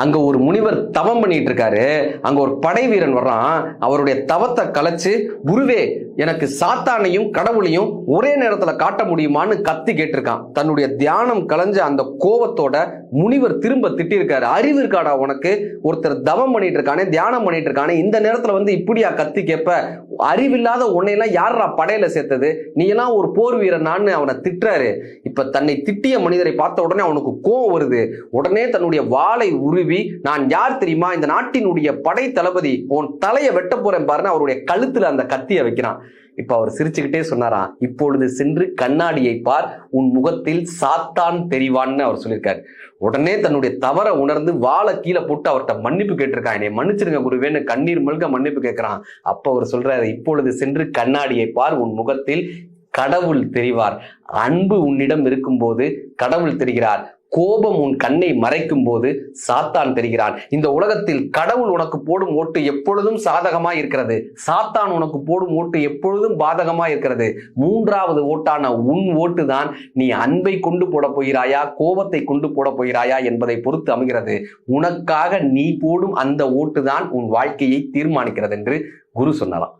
அங்க ஒரு முனிவர் தவம் பண்ணிட்டு இருக்காரு. அங்க ஒரு படை வீரன் வர்றான். அவருடைய தவத்தை கலைச்சு, குருவே எனக்கு சாத்தானையும் கடவுளையும் ஒரே நேரத்துல காட்ட முடியுமான்னு கத்தி கேட்டிருக்கான். தன்னுடைய தியானம் கலைஞ்ச அந்த கோபத்தோட முனிவர் திரும்ப திட்டிருக்காரு. அறிவு இருக்காடா உனக்கு? ஒருத்தர் தவம் பண்ணிட்டு இருக்கானே, தியானம் பண்ணிட்டு இருக்கானே, இந்த நேரத்துல வந்து இப்படியா கத்தி கேட்ப? அறிவில்லாத உன்னையெல்லாம் யாரா படையில சேர்த்தது? நீ எல்லாம் ஒரு போர் வீரனான்னு அவனை திட்டுறாரு. இப்ப தன்னை திட்டிய மனிதரை பார்த்த உடனே அவனுக்கு கோபம் வருது. உடனே தன்னுடைய வாளை உருவி, நான் யார் தெரியுமா? இந்த நாட்டினுடைய படை தளபதி, உன் தலையை வெட்ட போறேன் பாருன்னு அவருடைய கழுத்துல அந்த கத்தியை வைக்கிறான். இப்ப அவர் சிரிச்சுக்கிட்டே சொன்னாராம், இப்பொழுது சென்று கண்ணாடியை பார், உன் முகத்தில் சாத்தான் தெரிவான்னு அவர் சொல்லியிருக்காரு. உடனே தன்னுடைய தவற உணர்ந்து வாளை கீழே போட்டு அவர்கிட்ட மன்னிப்பு கேட்டிருக்கான். என்னை மன்னிச்சிருங்க குருவேன்னு கண்ணீர் மல்க மன்னிப்பு கேட்கிறான். அப்ப அவர் சொல்றாரு, இப்பொழுது சென்று கண்ணாடியை பார், உன் முகத்தில் கடவுள் தெரிவார். அன்பு உன்னிடம் இருக்கும் போது கடவுள் தெரிகிறார். கோபம் உன் கண்ணை மறைக்கும் போது சாத்தான் தெரிகிறான். இந்த உலகத்தில் கடவுள் உனக்கு போடும் ஓட்டு எப்பொழுதும் சாதகமா இருக்கிறது. சாத்தான் உனக்கு போடும் ஓட்டு எப்பொழுதும் பாதகமா இருக்கிறது. மூன்றாவது ஓட்டான உன் ஓட்டு தான் நீ அன்பை கொண்டு போட போகிறாயா, கோபத்தை கொண்டு போட போகிறாயா என்பதை பொறுத்து அமைகிறது. உனக்காக நீ போடும் அந்த ஓட்டு தான் உன் வாழ்க்கையை தீர்மானிக்கிறது என்று குரு சொன்னாராம்.